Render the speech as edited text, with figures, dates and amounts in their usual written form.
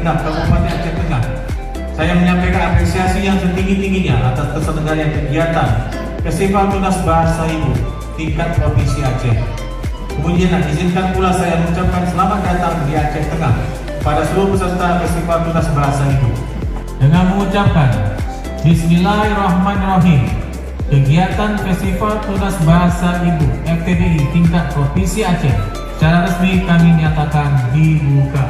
Kendal, Kabupaten Aceh Tengah. Saya menyampaikan apresiasi yang setinggi-tingginya atas terselenggaranya kegiatan Festival Tunas Bahasa Ibu tingkat Provinsi Aceh. Kemudian izinkan pula saya mengucapkan selamat datang di Aceh Tengah pada seluruh peserta Festival Tunas Bahasa Ibu. Dengan mengucapkan Bismillahirrahmanirrahim, kegiatan Festival Tunas Bahasa Ibu FTBI tingkat Provinsi Aceh secara resmi kami nyatakan dibuka.